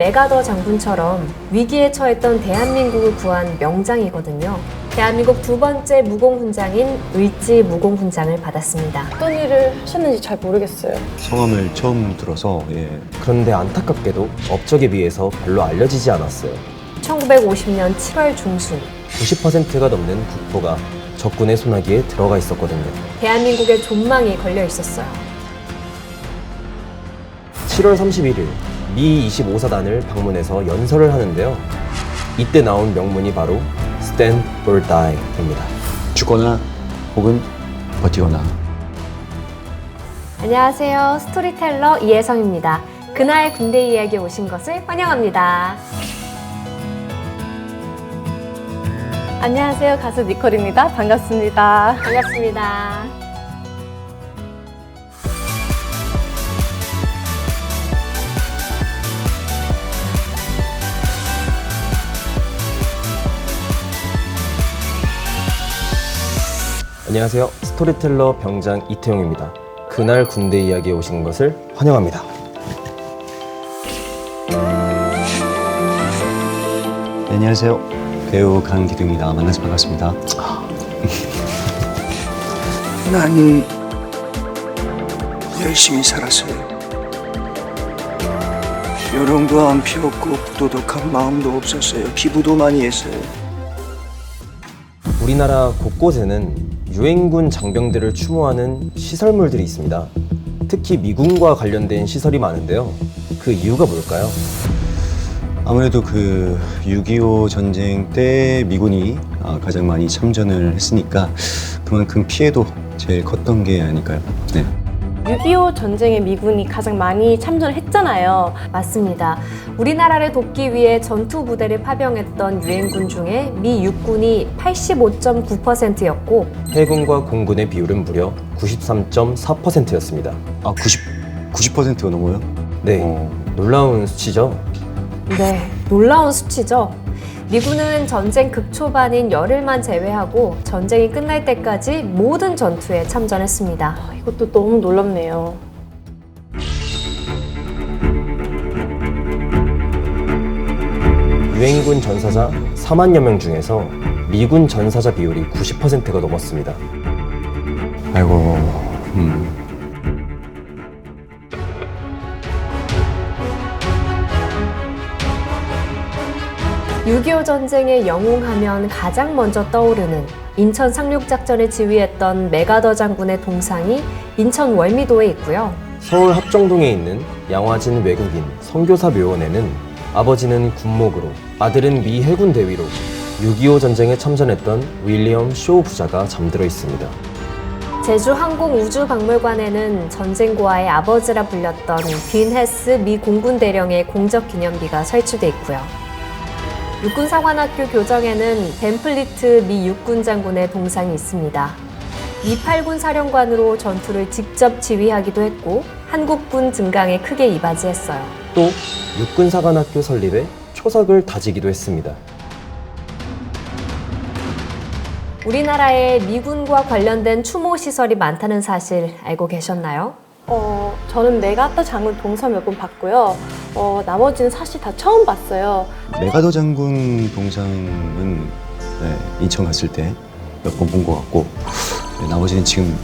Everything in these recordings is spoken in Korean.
메가더 장군처럼 위기에 처했던 대한민국을 구한 명장이거든요. 대한민국 두 번째 무공훈장인 을지 무공훈장을 받았습니다. 어떤 일을 하셨는지 잘 모르겠어요. 성함을 처음 들어서 그런데 안타깝게도 업적에 비해서 별로 알려지지 않았어요. 1950년 7월 중순 90%가 넘는 국토가 적군의 손아귀에 들어가 있었거든요. 대한민국의 존망이 걸려 있었어요. 7월 31일 미 25사단을 방문해서 연설을 하는데요. 이때 나온 명문이 바로 Stand or Die입니다. 죽거나 혹은 버티거나. 안녕하세요. 스토리텔러 이혜성입니다. 그날 군대 이야기에 오신 것을 환영합니다. 안녕하세요. 가수 니콜입니다. 반갑습니다. 반갑습니다. 안녕하세요. 스토리텔러 병장 이태용입니다. 그날 군대 이야기에 오신 것을 환영합니다. 네, 안녕하세요. 배우 강기두입니다. 만나서 반갑습니다. 난 열심히 살았어요. 요령도 안 피웠고 부도덕한 마음도 없었어요. 기부도 많이 했어요. 우리나라 곳곳에는 유엔군 장병들을 추모하는 시설물들이 있습니다. 특히 미군과 관련된 시설이 많은데요. 그 이유가 뭘까요? 아무래도 그 6.25 전쟁 때 미군이 가장 많이 참전을 했으니까 그만큼 피해도 제일 컸던 게 아닐까요? 네. 6.25 전쟁에 미군이 가장 많이 참전을 했잖아요. 맞습니다. 우리나라를 돕기 위해 전투 부대를 파병했던 유엔군 중에 미 육군이 85.9%였고 해군과 공군의 비율은 무려 93.4%였습니다. 90%가 넘어요? 네, 놀라운 수치죠? 네, 놀라운 수치죠. 미군은 전쟁 극초반인 열흘만 제외하고 전쟁이 끝날 때까지 모든 전투에 참전했습니다. 이것도 너무 놀랍네요. 유엔군 전사자 4만여 명 중에서 미군 전사자 비율이 90%가 넘었습니다. 아이고, 6.25 전쟁에 영웅하면 가장 먼저 떠오르는 인천 상륙작전을 지휘했던 메가더 장군의 동상이 인천 월미도에 있고요. 서울 합정동에 있는 양화진 외국인 선교사 묘원에는 아버지는 군목으로, 아들은 미 해군 대위로 6.25 전쟁에 참전했던 윌리엄 쇼 부자가 잠들어 있습니다. 제주 항공우주박물관에는 전쟁고아의 아버지라 불렸던 빈 헤스 미 공군대령의 공적기념비가 설치돼 있고요. 육군사관학교 교정에는 벤플리트 미 육군장군의 동상이 있습니다. 미 8군 사령관으로 전투를 직접 지휘하기도 했고 한국군 증강에 크게 이바지했어요. 또 육군사관학교 설립에 초석을 다지기도 했습니다. 우리나라에 미군과 관련된 추모시설이 많다는 사실 알고 계셨나요? 저는 메가더 장군 동상 몇 번 봤고요. 나머지는 사실 다 처음 봤어요. 메가더 장군 동상은 인천 갔을 때 몇 번 본 것 같고 나머지는 지금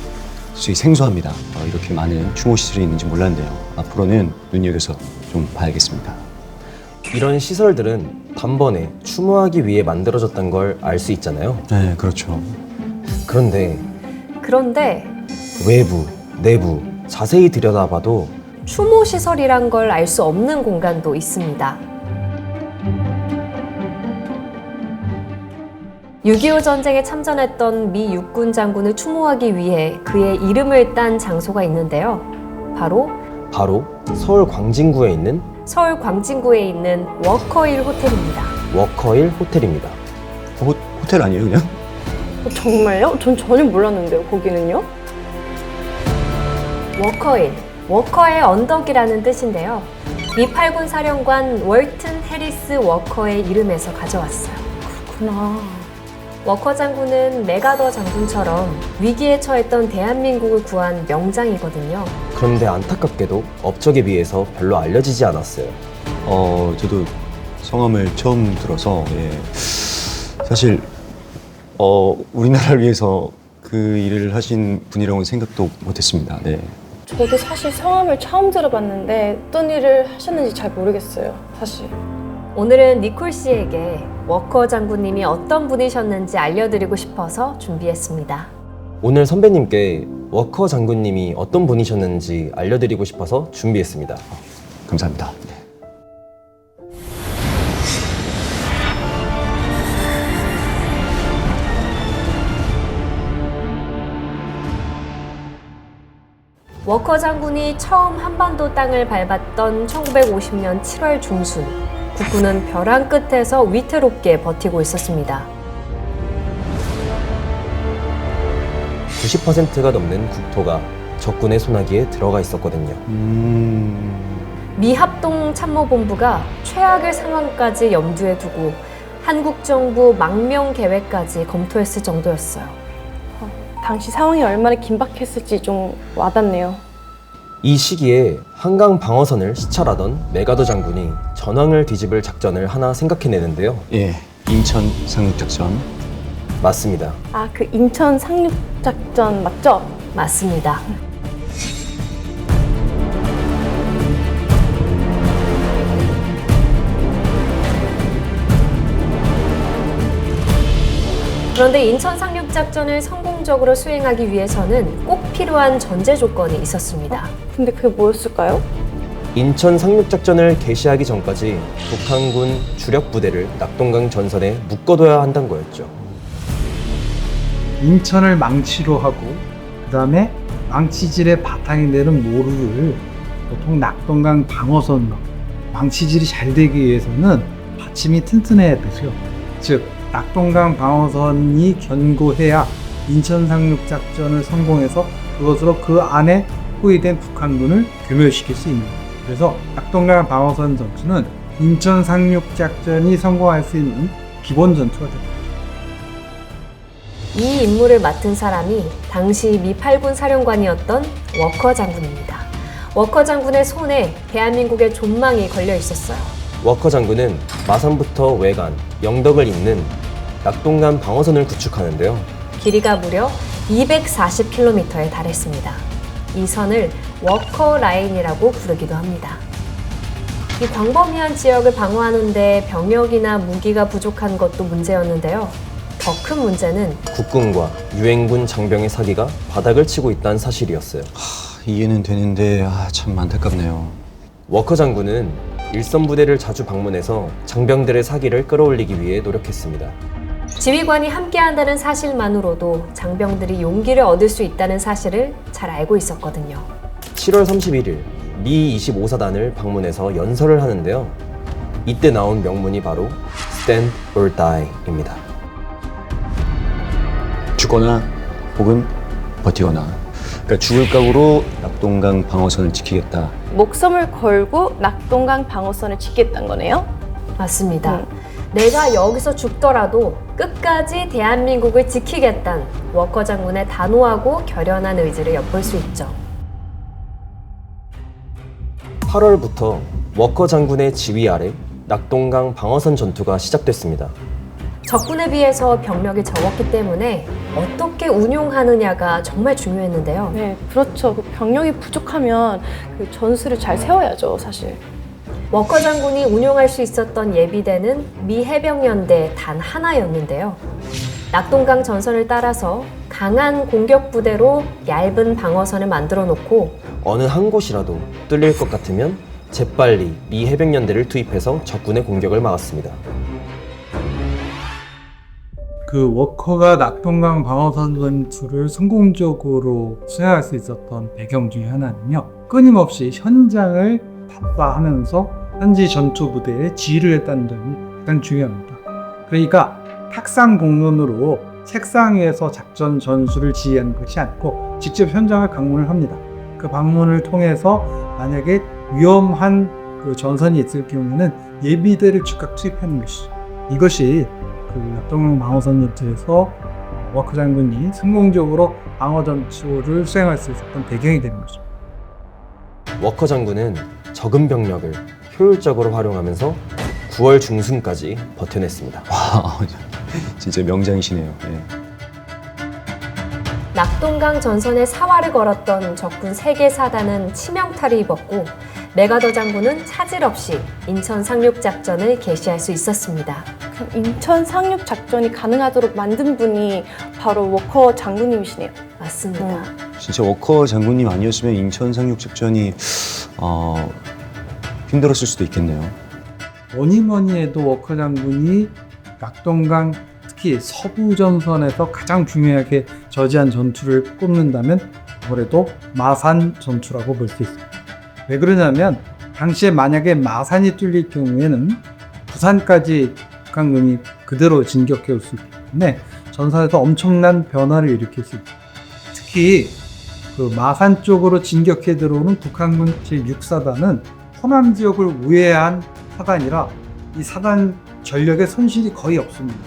솔직히 생소합니다. 이렇게 많은 추모 시설이 있는지 몰랐는데요. 앞으로는 눈여겨서 좀 봐야겠습니다. 이런 시설들은 단번에 추모하기 위해 만들어졌던 걸 알 수 있잖아요. 네, 그렇죠. 그런데 외부, 내부 자세히 들여다봐도 추모시설이란 걸 알 수 없는 공간도 있습니다. 6.25 전쟁에 참전했던 미 육군 장군을 추모하기 위해 그의 이름을 딴 장소가 있는데요. 바로 서울 광진구에 있는 서울 광진구에 있는 워커힐 호텔입니다. 워커힐 호텔입니다. 호텔 아니에요, 그냥? 정말요? 전 전혀 몰랐는데요, 거기는요? 워커의 언덕이라는 뜻인데요. 미 8군 사령관 월튼 해리스 워커의 이름에서 가져왔어요. 그렇구나. 워커 장군은 메가더 장군처럼 위기에 처했던 대한민국을 구한 명장이거든요. 그런데 안타깝게도 업적에 비해서 별로 알려지지 않았어요. 저도 성함을 처음 들어서 예. 사실 우리나라를 위해서 그 일을 하신 분이라고는 생각도 못했습니다. 네. 저도 사실 성함을 처음 들어봤는데 어떤 일을 하셨는지 잘 모르겠어요, 사실. 오늘은 니콜 씨에게 워커 장군님이 어떤 분이셨는지 알려드리고 싶어서 준비했습니다. 오늘 선배님께 워커 장군님이 어떤 분이셨는지 알려드리고 싶어서 준비했습니다. 감사합니다. 네. 워커 장군이 처음 한반도 땅을 밟았던 1950년 7월 중순, 국군은 벼랑 끝에서 위태롭게 버티고 있었습니다. 90%가 넘는 국토가 적군의 손아귀에 들어가 있었거든요. 미 합동 참모본부가 최악의 상황까지 염두에 두고 한국 정부 망명 계획까지 검토했을 정도였어요. 당시 상황이 얼마나 긴박했을지 좀 와닿네요. 이 시기에 한강 방어선을 시찰하던 메가더 장군이 전황을 뒤집을 작전을 하나 생각해내는데요. 예, 인천 상륙작전. 맞습니다. 아, 그 인천 상륙작전 맞죠? 맞습니다. 그런데 인천 상륙작전을 성공적으로 수행하기 위해서는 꼭 필요한 전제 조건이 있었습니다. 근데 그게 뭐였을까요? 인천 상륙작전을 개시하기 전까지 북한군 주력 부대를 낙동강 전선에 묶어둬야 한다는 거였죠. 인천을 망치로 하고 그 다음에 망치질의 바탕이 되는 모루를 보통 낙동강 방어선으로 망치질이 잘 되기 위해서는 받침이 튼튼해야 되죠. 즉 낙동강 방어선이 견고해야 인천 상륙작전을 성공해서 그것으로 그 안에 포위된 북한군을 괴멸시킬 수 있는 거예요. 그래서 낙동강 방어선 전투는 인천 상륙작전이 성공할 수 있는 기본 전투가 됩니다. 이 임무를 맡은 사람이 당시 미 8군 사령관이었던 워커 장군입니다. 워커 장군의 손에 대한민국의 존망이 걸려 있었어요. 워커 장군은 마산부터 외관, 영덕을 잇는 낙동강 방어선을 구축하는데요. 길이가 무려 240km에 달했습니다. 이 선을 워커 라인이라고 부르기도 합니다. 이 광범위한 지역을 방어하는데 병력이나 무기가 부족한 것도 문제였는데요. 더 큰 문제는 국군과 유엔군 장병의 사기가 바닥을 치고 있다는 사실이었어요. 이해는 되는데 참 안타깝네요. 워커 장군은 일선 부대를 자주 방문해서 장병들의 사기를 끌어올리기 위해 노력했습니다. 지휘관이 함께한다는 사실만으로도 장병들이 용기를 얻을 수 있다는 사실을 잘 알고 있었거든요. 7월 31일 미 25사단을 방문해서 연설을 하는데요. 이때 나온 명문이 바로 Stand or Die입니다. 죽거나 혹은 버티거나. 그러니까 죽을 각오로 낙동강 방어선을 지키겠다. 목숨을 걸고 낙동강 방어선을 지키겠다는 거네요? 맞습니다. 내가 여기서 죽더라도 끝까지 대한민국을 지키겠다는 워커 장군의 단호하고 결연한 의지를 엿볼 수 있죠. 8월부터 워커 장군의 지휘 아래 낙동강 방어선 전투가 시작됐습니다. 적군에 비해서 병력이 적었기 때문에 어떻게 운용하느냐가 정말 중요했는데요. 네, 그렇죠. 그 병력이 부족하면 그 전술을 잘 세워야죠, 사실. 워커 장군이 운용할 수 있었던 예비대는 미 해병연대 단 하나였는데요. 낙동강 전선을 따라서 강한 공격 부대로 얇은 방어선을 만들어 놓고 어느 한 곳이라도 뚫릴 것 같으면 재빨리 미 해병연대를 투입해서 적군의 공격을 막았습니다. 그 워커가 낙동강 방어선 전투를 성공적으로 수행할 수 있었던 배경 중에 하나는요. 끊임없이 현장을 답사하면서 현지 전투 부대에 지휘를 했다는 점이 가장 중요합니다. 그러니까 탁상 공론으로 책상 위에서 작전 전술을 지휘하는 것이 아니고 직접 현장을 방문을 합니다. 그 방문을 통해서 만약에 위험한 그 전선이 있을 경우에는 예비대를 즉각 투입하는 것이죠. 이것이 그 낙동강 방어선 전투에서 워커 장군이 성공적으로 방어 전투를 수행할 수 있었던 배경이 되는 거죠. 워커 장군은 적은 병력을 효율적으로 활용하면서 9월 중순까지 버텨냈습니다. 와, 진짜 명장이시네요. 예. 낙동강 전선에 사활을 걸었던 적군 3개 사단은 치명타를 입었고 메가더 장군은 차질 없이 인천 상륙 작전을 개시할 수 있었습니다. 그럼 인천 상륙 작전이 가능하도록 만든 분이 바로 워커 장군님이시네요. 맞습니다. 진짜 워커 장군님 아니었으면 인천 상륙 작전이 힘들었을 수도 있겠네요. 뭐니 해도 워커 장군이 낙동강 특히 서부 전선에서 가장 중요하게 저지한 전투를 꼽는다면 아무래도 마산 전투라고 볼 수 있습니다. 왜 그러냐면 당시에 만약에 마산이 뚫릴 경우에는 부산까지 북한군이 그대로 진격해 올 수 있기 때문에 전선에서 엄청난 변화를 일으킬 수 있습니다. 특히 그 마산 쪽으로 진격해 들어오는 북한군 제6사단은 호남 지역을 우회한 사단이라 이 사단 전력의 손실이 거의 없습니다.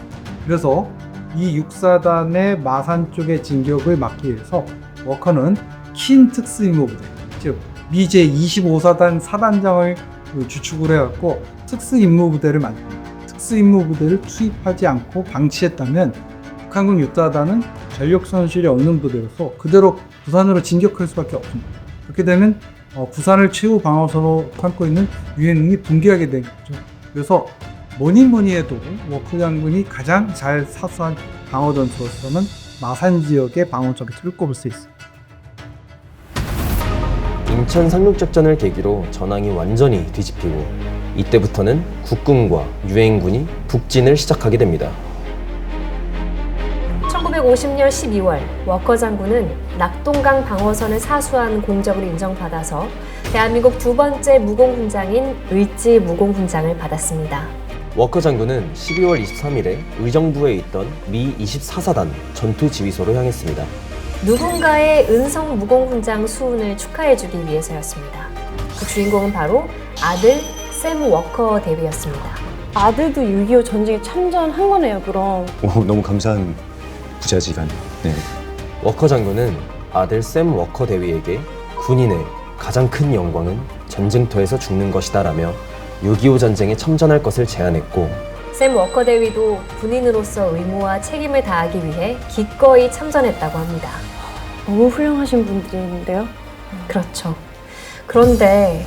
그래서 이 6사단의 마산 쪽의 진격을 막기 위해서 워커는 킨 특수임무부대, 즉 미제 25사단 사단장을 주축으로 해갖고 특수임무부대를 만듭니다. 특수임무부대를 투입하지 않고 방치했다면 북한군 6사단은 전력 손실이 없는 부대로서 그대로 부산으로 진격할 수밖에 없습니다. 그렇게 되면 부산을 최후 방어선으로 삼고 있는 유엔군이 붕괴하게 되겠죠. 그래서 뭐니 해도 워커 장군이 가장 잘 사수한 방어 전투로서는 마산 지역의 방어 전투를 꼽을 수 있습니다. 인천 상륙작전을 계기로 전황이 완전히 뒤집히고 이때부터는 국군과 유엔군이 북진을 시작하게 됩니다. 1950년 12월 워커 장군은 낙동강 방어선을 사수한 공적으로 인정받아서 대한민국 두 번째 무공훈장인 의지 무공훈장을 받았습니다. 워커 장군은 12월 23일에 의정부에 있던 미 24사단 전투지휘소로 향했습니다. 누군가의 은성 무공훈장 수훈을 축하해주기 위해서였습니다. 그 주인공은 바로 아들 샘 워커 대위였습니다. 아들도 6.25 전쟁에 참전한 거네요, 그럼. 오, 너무 감사한 부자지간. 네. 워커 장군은 아들 샘 워커 대위에게 군인의 가장 큰 영광은 전쟁터에서 죽는 것이다 라며 6.25 전쟁에 참전할 것을 제안했고 샘 워커 대위도 군인으로서 의무와 책임을 다하기 위해 기꺼이 참전했다고 합니다. 너무 훌륭하신 분들인데요. 그렇죠. 그런데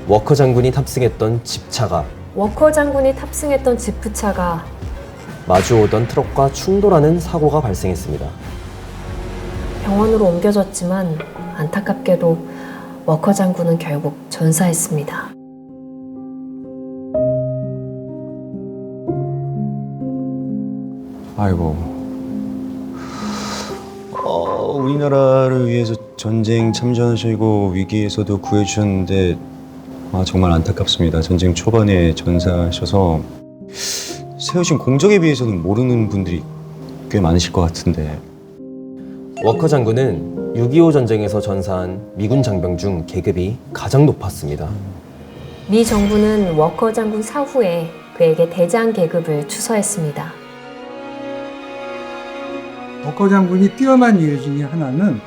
워커 장군이 탑승했던 집차가 워커 장군이 탑승했던 지프차가 마주오던 트럭과 충돌하는 사고가 발생했습니다. 병원으로 옮겨졌지만 안타깝게도 워커 장군은 결국 전사했습니다. 아이고. 우리나라를 위해서 전쟁 참전하시고 위기에서도 구해주셨는데 정말 안타깝습니다. 전쟁 초반에 전사하셔서 세우신 공적에 비해서는 모르는 분들이 꽤 많으실 것 같은데. 워커 장군은 6.25 전쟁에서 전사한 미군 장병 중 계급이 가장 높았습니다. 미 정부는 워커 장군 사후에 그에게 대장 계급을 추서했습니다. 워커 장군이 뛰어난 이유 중에 하나는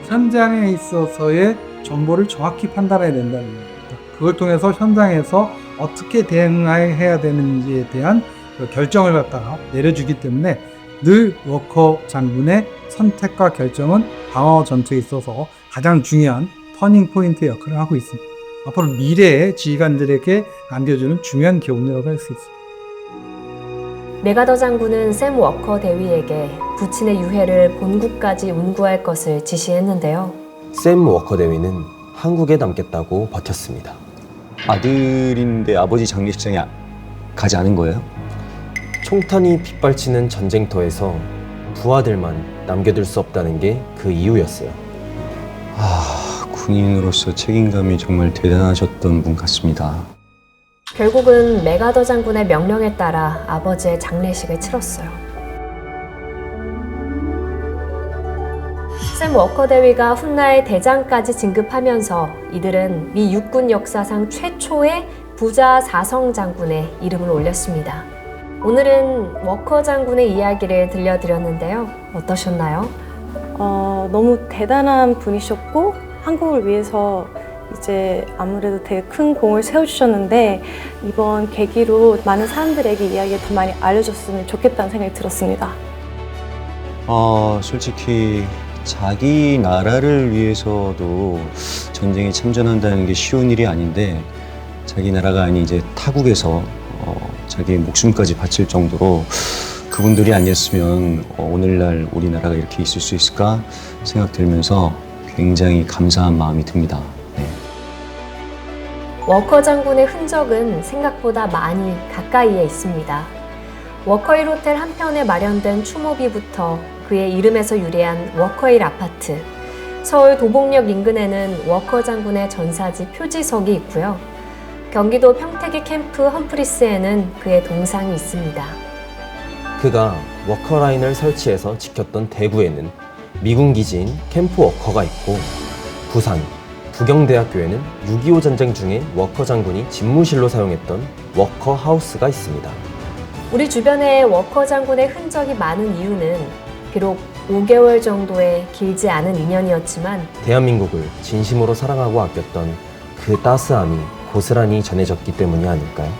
현장에 있어서의 정보를 정확히 판단해야 된다는 겁니다. 그걸 통해서 현장에서 어떻게 대응해야 되는지에 대한 결정을 갖다가 내려주기 때문에 늘 워커 장군의 선택과 결정은 방어 전투에 있어서 가장 중요한 터닝 포인트 역할을 하고 있습니다. 앞으로 미래의 지휘관들에게 안겨주는 중요한 교훈이라고 할 수 있습니다. 메가더 장군은 샘 워커 대위에게 부친의 유해를 본국까지 운구할 것을 지시했는데요. 샘 워커 대위는 한국에 남겠다고 버텼습니다. 아들인데 아버지 장례식장에 가지 않은 거예요? 총탄이 빗발치는 전쟁터에서 부하들만 남겨둘 수 없다는 게 그 이유였어요. 군인으로서 책임감이 정말 대단하셨던 분 같습니다. 결국은 메가더 장군의 명령에 따라 아버지의 장례식을 치렀어요. 샘 워커 대위가 훗날 대장까지 진급하면서 이들은 미 육군 역사상 최초의 부자 사성 장군의 이름을 올렸습니다. 오늘은 워커 장군의 이야기를 들려드렸는데요. 어떠셨나요? 너무 대단한 분이셨고 한국을 위해서 이제 아무래도 되게 큰 공을 세워주셨는데 이번 계기로 많은 사람들에게 이야기가 더 많이 알려졌으면 좋겠다는 생각이 들었습니다. 솔직히 자기 나라를 위해서도 전쟁에 참전한다는 게 쉬운 일이 아닌데 자기 나라가 아닌 이제 타국에서 자기의 목숨까지 바칠 정도로 그분들이 아니었으면 오늘날 우리나라가 이렇게 있을 수 있을까 생각 들면서 굉장히 감사한 마음이 듭니다. 네. 워커 장군의 흔적은 생각보다 많이 가까이에 있습니다. 워커힐 호텔 한편에 마련된 추모비부터 그의 이름에서 유래한 워커힐 아파트, 서울 도봉역 인근에는 워커 장군의 전사지 표지석이 있고요. 경기도 평택의 캠프 험프리스에는 그의 동상이 있습니다. 그가 워커라인을 설치해서 지켰던 대구에는 미군 기지인 캠프 워커가 있고 부산, 부경대학교에는 6.25 전쟁 중에 워커 장군이 집무실로 사용했던 워커 하우스가 있습니다. 우리 주변에 워커 장군의 흔적이 많은 이유는 비록 5개월 정도의 길지 않은 인연이었지만 대한민국을 진심으로 사랑하고 아꼈던 그 따스함이 고스란히 전해졌기 때문이 아닐까요?